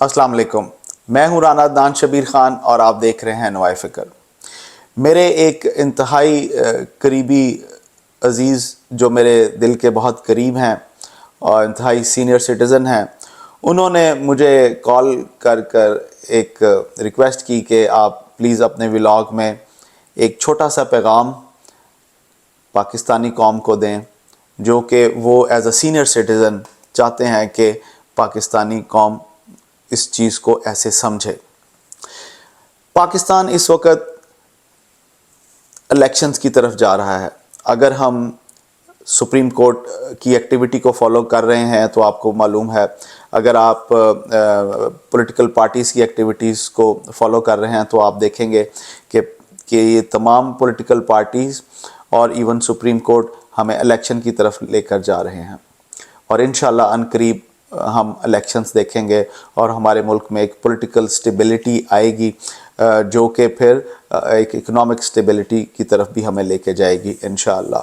अस्सलाम वालेकुम। मैं हूं राना अदनान शबीर ख़ान और आप देख रहे हैं नवाए फ़िक्र। मेरे एक इंतहाई करीबी अज़ीज़ जो मेरे दिल के बहुत करीब हैं और इंतहाई सीनियर सिटीज़न हैं, उन्होंने मुझे कॉल कर एक रिक्वेस्ट की कि आप प्लीज़ अपने व्लॉग में एक छोटा सा पैगाम पाकिस्तानी कौम को दें, जो कि वो एज़ अ सीनियर सिटीज़न चाहते हैं कि पाकिस्तानी कौम इस चीज़ को ऐसे समझे। पाकिस्तान इस वक्त इलेक्शंस की तरफ जा रहा है। अगर हम सुप्रीम कोर्ट की एक्टिविटी को फॉलो कर रहे हैं तो आपको मालूम है, अगर आप पॉलिटिकल पार्टीज़ की एक्टिविटीज़ को फॉलो कर रहे हैं तो आप देखेंगे कि ये तमाम पॉलिटिकल पार्टीज़ और इवन सुप्रीम कोर्ट हमें इलेक्शन की तरफ लेकर जा रहे हैं और इंशाल्लाह अनकरीब हम इलेक्शंस देखेंगे और हमारे मुल्क में एक पॉलिटिकल स्टेबिलिटी आएगी, जो कि फिर एक इकोनॉमिक स्टेबिलिटी की तरफ भी हमें लेके जाएगी इंशाअल्लाह।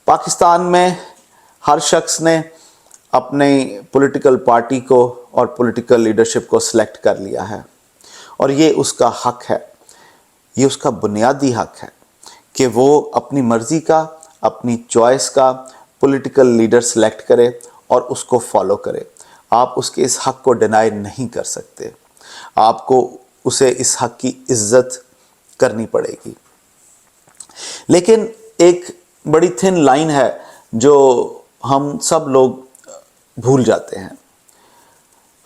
पाकिस्तान में हर शख्स ने अपनी पॉलिटिकल पार्टी को और पॉलिटिकल लीडरशिप को सिलेक्ट कर लिया है और ये उसका हक है, ये उसका बुनियादी हक है कि वो अपनी मर्ज़ी का, अपनी चॉइस का पॉलिटिकल लीडर सेलेक्ट करे और उसको फॉलो करे। आप उसके इस हक़ को डिनाई नहीं कर सकते, आपको उसे इस हक़ की इज़्ज़त करनी पड़ेगी। लेकिन एक बड़ी थिन लाइन है जो हम सब लोग भूल जाते हैं।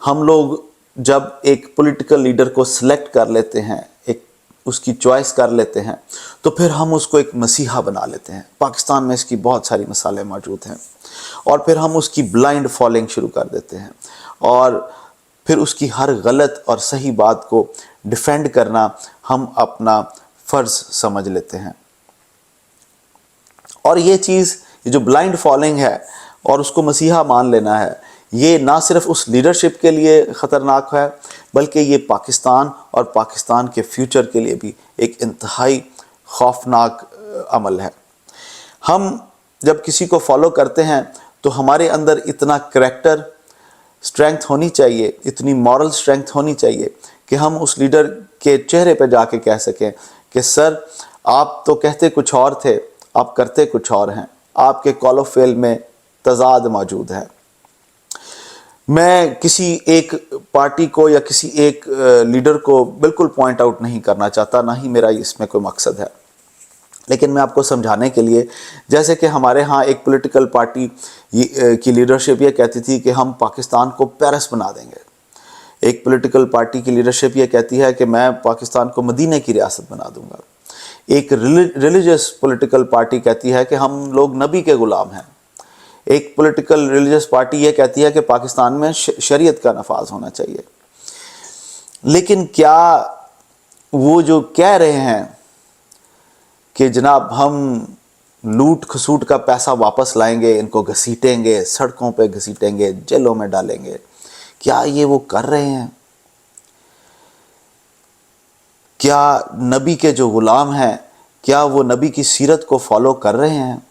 हम लोग जब एक पॉलिटिकल लीडर को सिलेक्ट कर लेते हैं, एक उसकी चॉइस कर लेते हैं, तो फिर हम उसको एक मसीहा बना लेते हैं। पाकिस्तान में इसकी बहुत सारी मिसालें मौजूद हैं और फिर हम उसकी ब्लाइंड फॉलोइंग शुरू कर देते हैं और फिर उसकी हर गलत और सही बात को डिफेंड करना हम अपना फ़र्ज़ समझ लेते हैं। और ये चीज़, ये जो ब्लाइंड फॉलोइंग है और उसको मसीहा मान लेना है, ये ना सिर्फ उस लीडरशिप के लिए ख़तरनाक है बल्कि ये पाकिस्तान और पाकिस्तान के फ्यूचर के लिए भी एक इंतहाई खौफनाक अमल है। हम जब किसी को फॉलो करते हैं तो हमारे अंदर इतना करैक्टर स्ट्रेंथ होनी चाहिए, इतनी मॉरल स्ट्रेंथ होनी चाहिए कि हम उस लीडर के चेहरे पर जाके कह सकें कि सर, आप तो कहते कुछ और थे, आप करते कुछ और हैं, आपके कॉल ऑफ फेल में तज़ाद मौजूद है। मैं किसी एक पार्टी को या किसी एक लीडर को बिल्कुल पॉइंट आउट नहीं करना चाहता, ना ही मेरा इसमें कोई मकसद है, लेकिन मैं आपको समझाने के लिए, जैसे कि हमारे यहाँ एक पॉलिटिकल पार्टी की लीडरशिप ये कहती थी कि हम पाकिस्तान को पेरिस बना देंगे। एक पॉलिटिकल पार्टी की लीडरशिप ये कहती है कि मैं पाकिस्तान को मदीने की रियासत बना दूंगा। एक रिलीजियस पॉलिटिकल पार्टी कहती है कि हम लोग नबी के ग़ुलाम हैं। एक पॉलिटिकल रिलीजियस पार्टी ये कहती है कि पाकिस्तान में शरीयत का नफाज होना चाहिए। लेकिन क्या वो जो कह रहे हैं कि जनाब हम लूट खसूट का पैसा वापस लाएंगे, इनको घसीटेंगे, सड़कों पे घसीटेंगे, जेलों में डालेंगे, क्या ये वो कर रहे हैं? क्या नबी के जो ग़ुलाम हैं, क्या वो नबी की सीरत को फॉलो कर रहे हैं?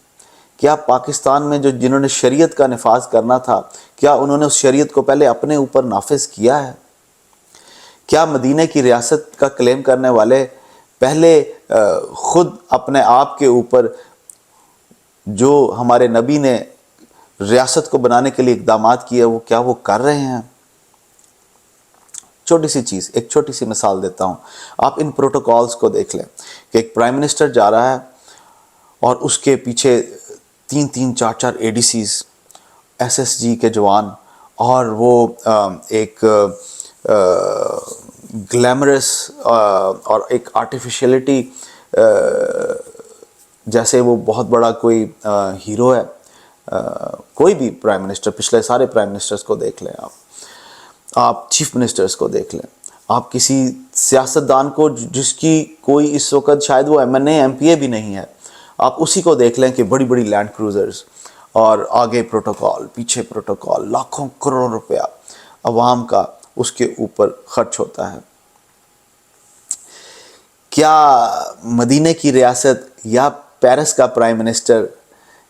क्या पाकिस्तान में जो जिन्होंने शरीयत का नफाज करना था, क्या उन्होंने उस शरीयत को पहले अपने ऊपर नाफिज किया है? क्या मदीने की रियासत का क्लेम करने वाले पहले ख़ुद अपने आप के ऊपर जो हमारे नबी ने रियासत को बनाने के लिए इक़दामात किए, वो क्या वो कर रहे हैं? छोटी सी चीज़, एक छोटी सी मिसाल देता हूँ। आप इन प्रोटोकॉल्स को देख लें कि एक प्राइम मिनिस्टर जा रहा है और उसके पीछे 3-3, 4-4 ADCs, SSG के जवान, और वो एक ग्लैमरस और एक आर्टिफिशियलिटी, जैसे वो बहुत बड़ा कोई हीरो है। कोई भी प्राइम मिनिस्टर, पिछले सारे प्राइम मिनिस्टर्स को देख लें, आप चीफ मिनिस्टर्स को देख लें, आप किसी सियासतदान को जिसकी कोई इस वक्त शायद वो MNA MPA भी नहीं है, आप उसी को देख लें कि बड़ी बड़ी लैंड क्रूज़र्स और आगे प्रोटोकॉल, पीछे प्रोटोकॉल, लाखों करोड़ रुपया अवाम का उसके ऊपर खर्च होता है। क्या मदीने की रियासत या पेरिस का प्राइम मिनिस्टर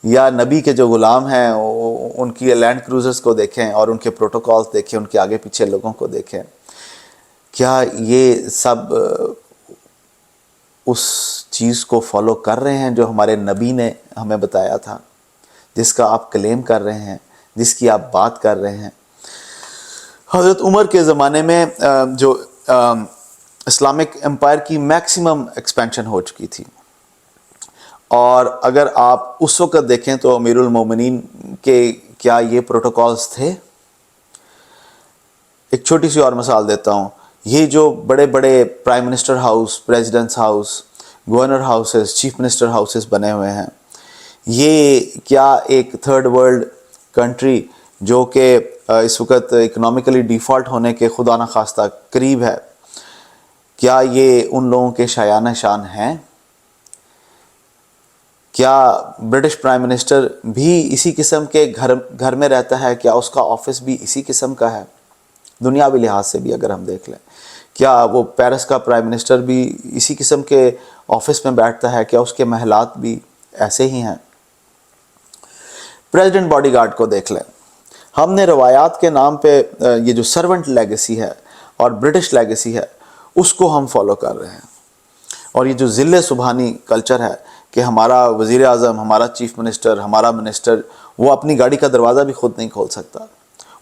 یا نبی کے جو غلام ہیں ان کی لینڈ کروزرز کو دیکھیں اور ان کے پروٹوکالز دیکھیں، ان کے آگے پیچھے لوگوں کو دیکھیں، کیا یہ سب اس چیز کو فالو کر رہے ہیں جو ہمارے نبی نے ہمیں بتایا تھا، جس کا آپ کلیم کر رہے ہیں، جس کی آپ بات کر رہے ہیں؟ حضرت عمر کے زمانے میں جو اسلامک امپائر کی میکسیمم ایکسپینشن ہو چکی تھی، اور اگر آپ اس وقت دیکھیں تو امیر المومنین کے کیا یہ پروٹوکالز تھے؟ ایک چھوٹی سی اور مثال دیتا ہوں. یہ جو بڑے بڑے prime minister house, presidents house, governor houses, chief minister houses بنے ہوئے ہیں، یہ کیا ایک تھرڈ ورلڈ کنٹری جو کہ اس وقت اکنامکلی ڈیفالٹ ہونے کے خدا نخواستہ قریب ہے، کیا یہ ان لوگوں کے شایان شان ہیں؟ کیا برٹش پرائم منسٹر بھی اسی قسم کے گھر میں رہتا ہے؟ کیا اس کا آفس بھی اسی قسم کا ہے؟ دنیاوی لحاظ سے بھی اگر ہم دیکھ لیں، کیا وہ پیرس کا پرائم منسٹر بھی اسی قسم کے آفس میں بیٹھتا ہے؟ کیا اس کے محلات بھی ایسے ہی ہیں؟ پریزیڈنٹ باڈی گارڈ کو دیکھ لیں. ہم نے روایات کے نام پہ یہ جو سرونٹ لیگیسی ہے اور برٹش لیگیسی ہے، اس کو ہم فالو کر رہے ہیں. اور یہ جو ذل سبحانی کلچر ہے کہ ہمارا وزیر اعظم، ہمارا چیف منسٹر، ہمارا منسٹر، وہ اپنی گاڑی کا دروازہ بھی خود نہیں کھول سکتا،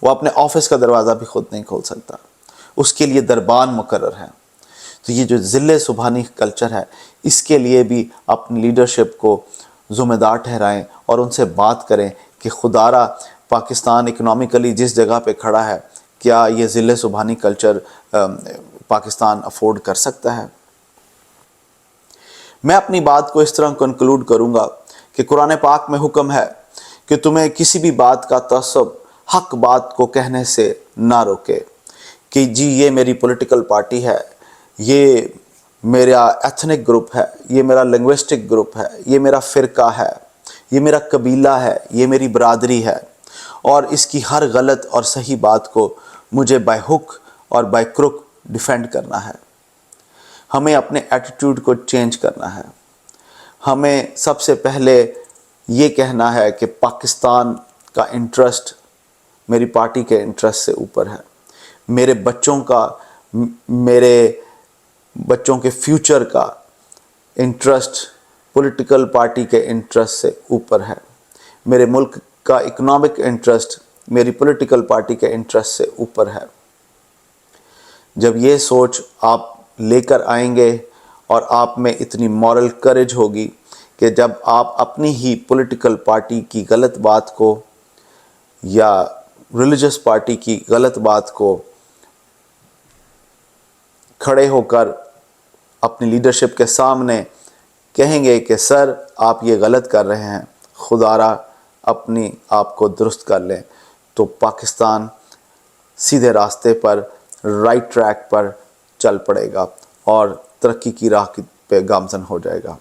وہ اپنے آفس کا دروازہ بھی خود نہیں کھول سکتا، اس کے لیے دربان مقرر ہے. تو یہ جو ذل سبحانی کلچر ہے، اس کے لیے بھی اپنی لیڈرشپ کو ذمہ دار ٹھہرائیں اور ان سے بات کریں کہ خدا را پاکستان اکنامکلی جس جگہ پہ کھڑا ہے، کیا یہ ذل سبحانی کلچر پاکستان افورڈ کر سکتا ہے؟ میں اپنی بات کو اس طرح کنکلوڈ کروں گا کہ قرآن پاک میں حکم ہے کہ تمہیں کسی بھی بات کا تعصب حق بات کو کہنے سے نہ روکے کہ جی یہ میری پولیٹیکل پارٹی ہے، یہ میرا ایتھنک گروپ ہے، یہ میرا لنگوسٹک گروپ ہے، یہ میرا فرقہ ہے، یہ میرا قبیلہ ہے، یہ میری برادری ہے، اور اس کی ہر غلط اور صحیح بات کو مجھے بائی ہک اور بائی کروک ڈیفینڈ کرنا ہے. ہمیں اپنے ایٹیٹیوڈ کو چینج کرنا ہے. ہمیں سب سے پہلے یہ کہنا ہے کہ پاکستان کا انٹرسٹ میری پارٹی کے انٹرسٹ سے اوپر ہے، میرے بچوں کے فیوچر کا انٹرسٹ پولیٹیکل پارٹی کے انٹرسٹ سے اوپر ہے، میرے ملک کا اکنامک انٹرسٹ میری پولیٹیکل پارٹی کے انٹرسٹ سے اوپر ہے. جب یہ سوچ آپ لے کر آئیں گے اور آپ میں اتنی مورل کریج ہوگی کہ جب آپ اپنی ہی پولیٹیکل پارٹی کی غلط بات کو یا ریلیجس پارٹی کی غلط بات کو کھڑے ہو کر اپنی لیڈرشپ کے سامنے کہیں گے کہ سر آپ یہ غلط کر رہے ہیں، خدا را اپنی آپ کو درست کر لیں، تو پاکستان سیدھے راستے پر، رائٹ ٹریک پر چل پڑے گا اور ترقی کی راہ پہ گامزن ہو جائے گا.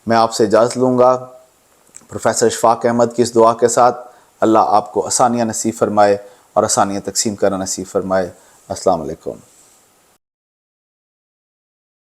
میں آپ سے اجازت لوں گا پروفیسر اشفاق احمد کی اس دعا کے ساتھ. اللہ آپ کو آسانیاں نصیب فرمائے اور آسانیاں تقسیم کرنا نصیب فرمائے. السلام علیکم.